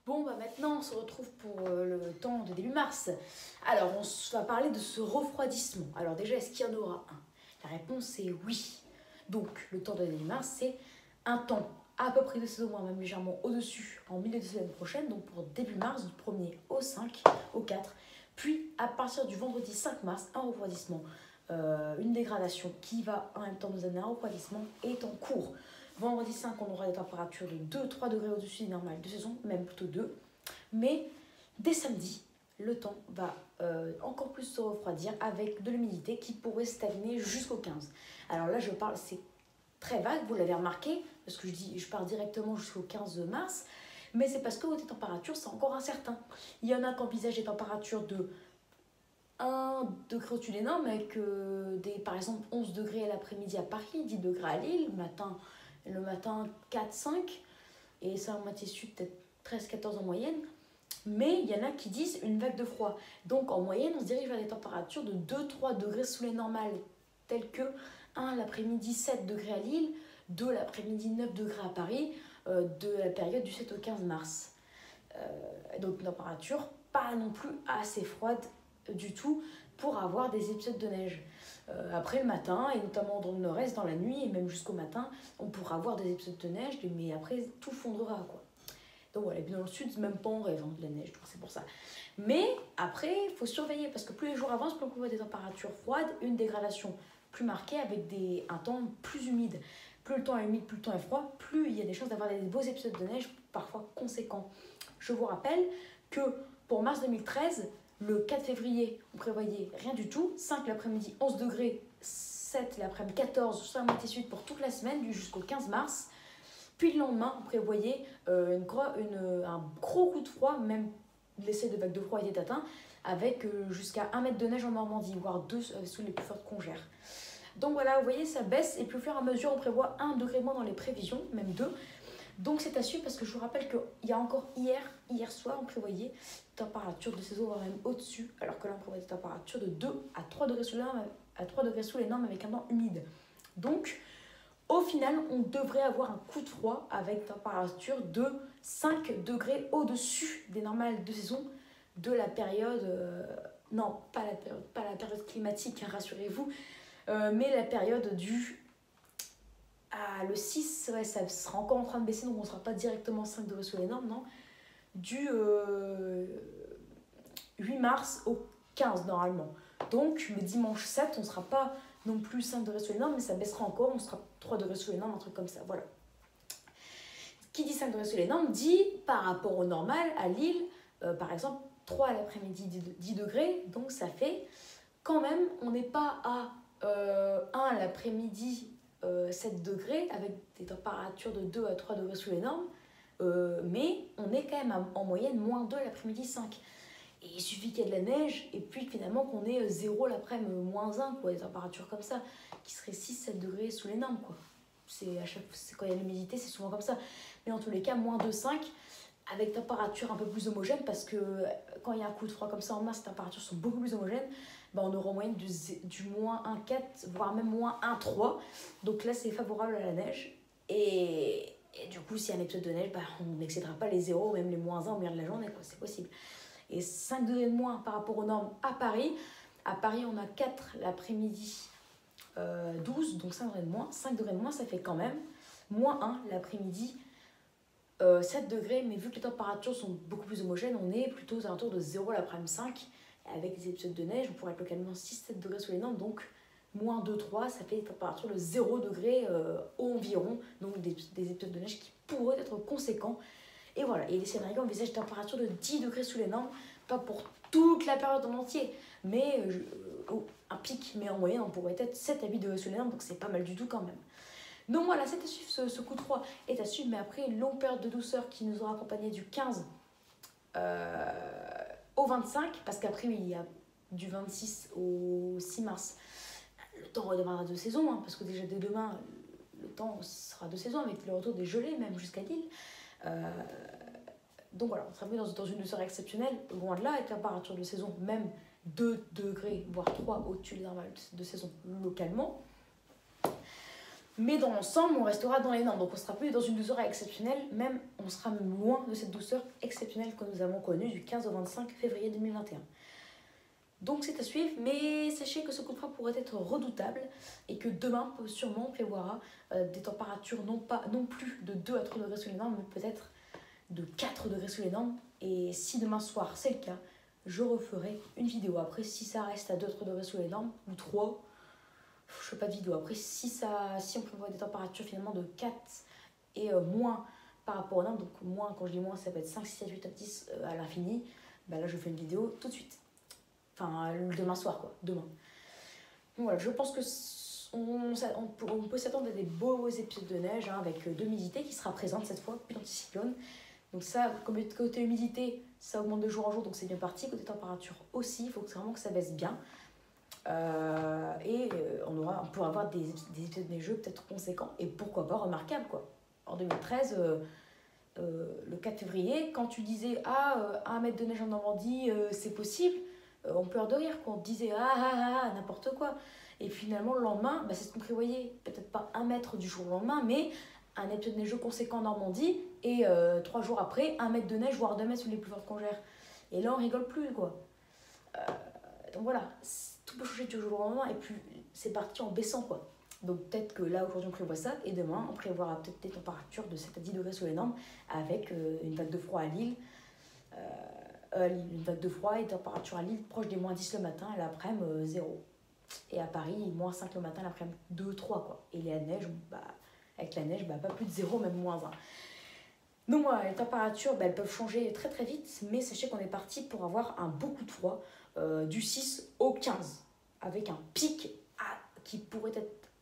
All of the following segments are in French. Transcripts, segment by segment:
Bon, bah maintenant, on se retrouve pour le temps de début mars. Alors, on va parler de ce refroidissement. Alors déjà, est-ce qu'il y en aura un? La réponse est oui. Donc, le temps de début mars, c'est un temps à peu près de saison, voire même légèrement au-dessus, en milieu de semaine prochaine, donc pour début mars, du 1er au 5, au 4. Puis, à partir du vendredi 5 mars, un refroidissement, une dégradation qui va en même temps nous amener un refroidissement est en cours. Vendredi 5, on aura des températures de 2-3 degrés au-dessus des normales de saison, même plutôt 2. Mais dès samedi, le temps va encore plus se refroidir avec de l'humidité qui pourrait stagner jusqu'au 15. Alors là, je parle, c'est très vague, vous l'avez remarqué, parce que je pars directement jusqu'au 15 mars, mais c'est parce que les températures, c'est encore incertain. Il y en a qui envisagent des températures de 1 degré au-dessus des normes, avec par exemple 11 degrés l'après-midi à Paris, 10 degrés à Lille, le matin 4-5, et ça en moitié sud, peut-être 13-14 en moyenne. Mais il y en a qui disent une vague de froid. Donc en moyenne, on se dirige vers des températures de 2-3 degrés sous les normales, telles que 1 l'après-midi 7 degrés à Lille, 2 l'après-midi 9 degrés à Paris, de la période du 7 au 15 mars. Donc une température pas non plus assez froide du tout pour avoir des épisodes de neige. Après le matin, et notamment dans le nord-est, dans la nuit, et même jusqu'au matin, on pourra avoir des épisodes de neige, mais après tout fondra, quoi. Donc voilà, et puis dans le sud, même pas en rêve de la neige, donc c'est pour ça. Mais après, il faut surveiller, parce que plus les jours avancent, plus on voit des températures froides, une dégradation plus marquée avec un temps plus humide. Plus le temps est humide, plus le temps est froid, plus il y a des chances d'avoir des beaux épisodes de neige, parfois conséquents. Je vous rappelle que pour mars 2013, le 4 février, on prévoyait rien du tout, 5 l'après-midi, 11 degrés, 7 l'après-midi, 14, sur la moitié sud pour toute la semaine, jusqu'au 15 mars. Puis le lendemain, on prévoyait un gros coup de froid, même l'essai de vague de froid était atteint, avec jusqu'à 1 mètre de neige en Normandie, voire 2 sous les plus fortes congères. Donc voilà, vous voyez, ça baisse, et puis au fur et à mesure, on prévoit 1 degré de moins dans les prévisions, même 2. Donc c'est à suivre, parce que je vous rappelle qu'il y a encore hier soir, on prévoyait température de saison, voire même au-dessus, alors que là, on prévoit des températures de 2 à 3 degrés sous les normes, avec un temps humide. Donc, au final, on devrait avoir un coup de froid avec température de 5 degrés au-dessus des normales de saison de la période... non, pas la période climatique, hein, rassurez-vous, mais la période du... le 6, ouais, ça sera encore en train de baisser, donc on ne sera pas directement 5 degrés sous les normes, non. Du 8 mars au 15 normalement. Donc le dimanche 7, on ne sera pas non plus 5 degrés sous les normes, mais ça baissera encore, on sera 3 degrés sous les normes, un truc comme ça, voilà. Qui dit 5 degrés sous les normes dit par rapport au normal, à Lille, par exemple, 3 à l'après-midi, 10 degrés, donc ça fait quand même, on n'est pas à 1 à l'après-midi, 7 degrés, avec des températures de 2 à 3 degrés sous les normes, mais on est quand même en moyenne moins 2 l'après-midi 5. Et il suffit qu'il y ait de la neige, et puis finalement qu'on ait 0 l'après-midi, moins 1, quoi, des températures comme ça, qui seraient 6-7 degrés sous les normes, quoi. Quand il y a de l'humidité, c'est souvent comme ça. Mais en tous les cas, moins 2-5, avec température un peu plus homogène, parce que quand il y a un coup de froid comme ça en mars, les températures sont beaucoup plus homogènes, ben on aura en moyenne du moins 1,4, voire même moins 1,3. Donc là, c'est favorable à la neige. Et du coup, s'il y a un épisode de neige, ben, on n'excédera pas les 0, même les moins 1 au milieu de la journée, quoi, c'est possible. Et 5 degrés de moins par rapport aux normes à Paris. À Paris, on a 4 l'après-midi, 12, donc 5 degrés de moins. 5 degrés de moins, ça fait quand même moins 1 l'après-midi, 7 degrés. Mais vu que les températures sont beaucoup plus homogènes, on est plutôt aux alentours de 0 l'après-midi 5. Avec des épisodes de neige, on pourrait être localement 6-7 degrés sous les normes. Donc moins 2-3, ça fait des températures de 0 degrés environ. Donc des épisodes de neige qui pourraient être conséquents. Et voilà, et les Sénégalais envisagent une température de 10 degrés sous les normes, pas pour toute la période en entier, mais un pic, mais en moyenne on pourrait être 7 à 8 degrés sous les normes, donc c'est pas mal du tout quand même. Donc voilà, c'est à suivre, ce coup de froid est à suivre, mais après une longue période de douceur qui nous aura accompagné du 15 au 25, parce qu'après il y a du 26 au 6 mars, le temps redémarrera de saison, hein, parce que déjà dès demain, le temps sera de saison avec le retour des gelées, même jusqu'à Lille. Donc voilà, on sera mis dans une douceur exceptionnelle, loin de là, avec température de saison, même 2 degrés, voire 3 au-dessus des normales de saison localement. Mais dans l'ensemble, on restera dans les normes. Donc on sera plus dans une douceur exceptionnelle, même on sera loin de cette douceur exceptionnelle que nous avons connue du 15 au 25 février 2021. Donc c'est à suivre, mais sachez que ce coup de froid pourrait être redoutable et que demain, sûrement, on prévoira des températures non plus de 2 à 3 degrés sous les normes, mais peut-être de 4 degrés sous les normes. Et si demain soir c'est le cas, je referai une vidéo. Après, si ça reste à 2 à 3 degrés sous les normes, ou 3, je ne fais pas de vidéo. Après, si on prévoit des températures finalement de 4 et moins par rapport aux normes, donc moins, quand je dis moins, ça peut être 5, 6, 7, 8, 9, 10 à l'infini, bah là je fais une vidéo tout de suite. Enfin, demain soir, quoi. Demain. Donc voilà, je pense que on peut s'attendre à des beaux épisodes de neige hein, avec de l'humidité qui sera présente cette fois, puis l'anticyclone. Donc ça, côté humidité, ça augmente de jour en jour, donc c'est bien parti. Côté température aussi, il faut vraiment que ça baisse bien. On pourra avoir des épisodes neigeux peut-être conséquents et pourquoi pas remarquables, quoi. En 2013, le 4 février, quand tu disais « Ah, 1 mètre de neige en Normandie, c'est possible », on pleure de rire, quoi. On disait n'importe quoi. Et finalement, le lendemain, c'est ce qu'on prévoyait. Peut-être pas 1 mètre du jour au lendemain, mais un épisode neigeux conséquent en Normandie. Et 3 jours après, 1 mètre de neige, voire 2 mètres sous les plus fortes congères. Et là, on rigole plus, quoi. Donc voilà, tout peut changer du jour au lendemain. Et puis, c'est parti en baissant, quoi. Donc peut-être que là, aujourd'hui, on prévoit ça. Et demain, on prévoira peut-être des températures de 7 à 10 degrés sous les normes, avec une vague de froid à Lille. Une vague de froid et température à Lille proche des moins 10 le matin, et l'après-midi 0. Et à Paris, moins 5 le matin, l'après-midi 2, 3 quoi. Et la neige, avec la neige, pas plus de 0, même moins 1. Donc voilà, les températures, elles peuvent changer très très vite, mais sachez qu'on est parti pour avoir un beau coup de froid du 6 au 15, avec un pic qui pourrait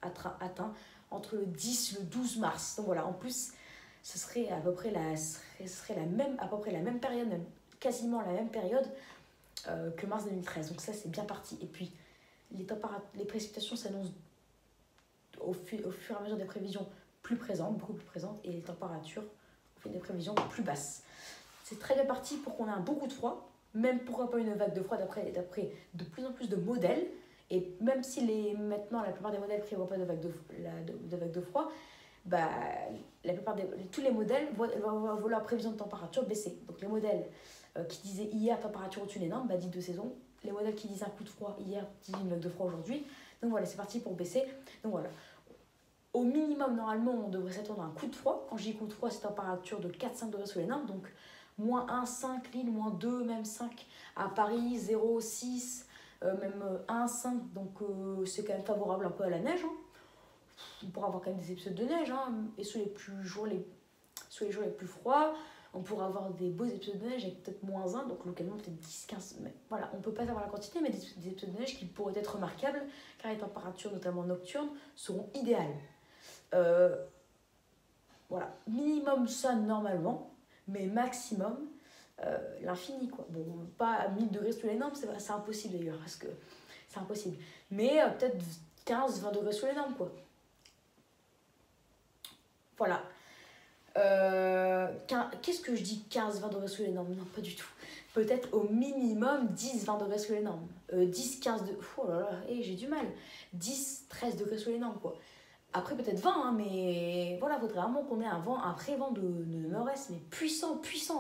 être atteint entre le 10 et le 12 mars. Donc voilà, en plus, ce serait à peu près la même période, même quasiment la même période que mars 2013. Donc ça, c'est bien parti. Et puis, les précipitations s'annoncent au fur et à mesure des prévisions plus présentes, beaucoup plus présentes, et les températures, au fil des prévisions, plus basses. C'est très bien parti pour qu'on ait un beau coup de froid, même pourquoi pas une vague de froid d'après de plus en plus de modèles. Et même si maintenant, la plupart des modèles ne prévoient pas de vague de froid, la plupart tous les modèles voient leur prévision de température baisser. Donc les modèles qui disaient hier température au-dessus des normes, dit de saison. Les modèles qui disaient un coup de froid hier disent une vague de froid aujourd'hui. Donc voilà, c'est parti pour baisser. Donc voilà. Au minimum, normalement, on devrait s'attendre à un coup de froid. Quand je dis coup de froid, c'est température de 4-5 degrés sous les normes. Donc moins 1, 5, Lille, moins 2, même 5. À Paris, 0, 6, même 1, 5. Donc c'est quand même favorable un peu à la neige. Hein. On pourra avoir quand même des épisodes de neige. Hein. Et sous les jours les plus froids, on pourra avoir des beaux épisodes de neige avec peut-être moins 1, donc localement peut-être 10, 15. Mais voilà, on ne peut pas savoir la quantité, mais des épisodes de neige qui pourraient être remarquables, car les températures, notamment nocturnes, seront idéales. Voilà, minimum ça normalement, mais maximum l'infini, quoi. Bon, pas à 1000 degrés sous les normes, c'est impossible d'ailleurs, parce que c'est impossible. Mais peut-être 15-20 degrés sous les normes, quoi. Voilà. Qu'est-ce que je dis 15-20 degrés sous les normes? Non, pas du tout. Peut-être au minimum 10-20 degrés sous les normes. 10-15 degrés. Oh là là, j'ai du mal. 10-13 degrés sous les normes, quoi. Après, peut-être 20, hein, mais voilà, il faudrait vraiment qu'on ait un pré-vent de nord-est, mais puissant,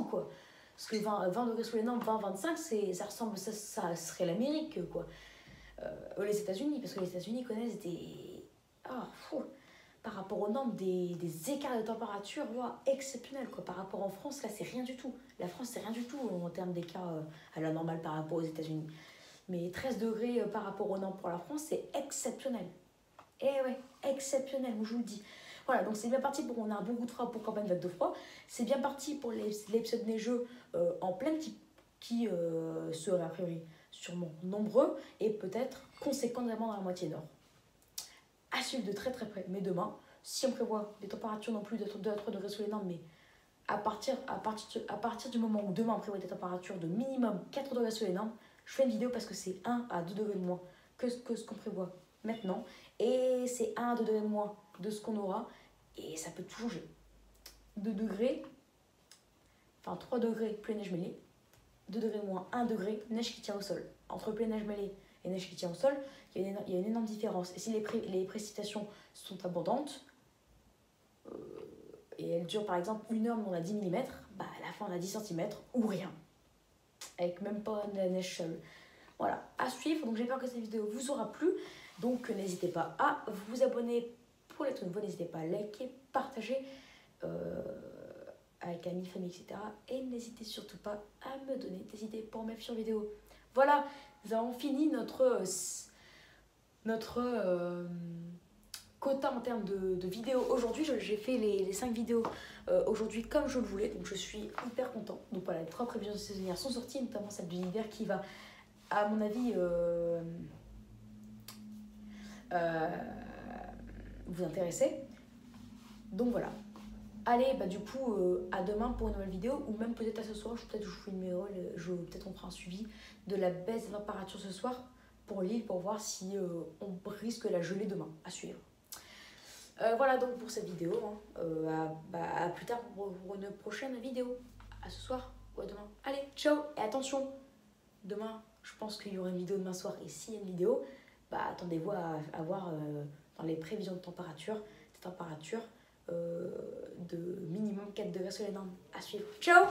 quoi. Parce que 20 degrés sous les normes, 20-25, ça serait l'Amérique, quoi. Les États-Unis, parce que les États-Unis connaissent par rapport aux normes, des écarts de température exceptionnels, quoi. Par rapport en France, là, c'est rien du tout. La France, c'est rien du tout en termes d'écart à la normale par rapport aux États-Unis. Mais 13 degrés par rapport aux normes pour la France, c'est exceptionnel. Ouais, exceptionnel, je vous le dis. Voilà, donc c'est bien parti pour qu'on ait un bon coup de froid pour campagne vague de froid. C'est bien parti pour l'épisode neigeux en pleine qui serait a priori sûrement nombreux et peut-être conséquent vraiment dans la moitié nord. À suivre de très très près. Mais demain, si on prévoit des températures non plus de 2 à 3 degrés sous les normes, mais à partir du moment où demain on prévoit des températures de minimum 4 degrés sous les normes, je fais une vidéo parce que c'est 1 à 2 degrés de moins que ce qu'on prévoit maintenant. Et c'est 1 à 2 degrés de moins de ce qu'on aura. Et ça peut tout changer. 2 degrés, enfin 3 degrés, pluie neige mêlée. 2 degrés de moins, 1 degré, neige qui tient au sol. Entre pluie neige mêlée et neige qui tient au sol, il y a une énorme différence. Et si les précipitations sont abondantes, et elle dure par exemple 1 heure, mais on a 10 mm, bah à la fin on a 10 cm ou rien. Avec même pas de la neige seule. Voilà, à suivre. Donc j'espère que cette vidéo vous aura plu. Donc n'hésitez pas à vous abonner pour les nouveaux. N'hésitez pas à liker, partager avec amis, famille, etc. Et n'hésitez surtout pas à me donner des idées pour mes futures vidéos. Voilà, nous avons fini notre quota en termes de vidéos aujourd'hui. J'ai fait les 5 vidéos aujourd'hui comme je le voulais, donc je suis hyper content. Donc voilà, les 3 prévisions saisonnières sont sorties, notamment celle de l'hiver qui va, à mon avis, vous intéresser. Donc voilà. Allez, bah du coup, à demain pour une nouvelle vidéo, ou même peut-être à ce soir. Peut-être je vous filmerai, peut-être on fera un suivi de la baisse des températures ce soir pour l'île, pour voir si on risque la gelée demain. À suivre. Voilà donc pour cette vidéo. À plus tard pour une prochaine vidéo. À ce soir ou à demain. Allez, ciao. Et attention, demain, je pense qu'il y aura une vidéo demain soir. Et s'il y a une vidéo, bah attendez-vous à voir dans les prévisions de température, des températures de minimum 4 degrés sur les normes. À suivre. Ciao.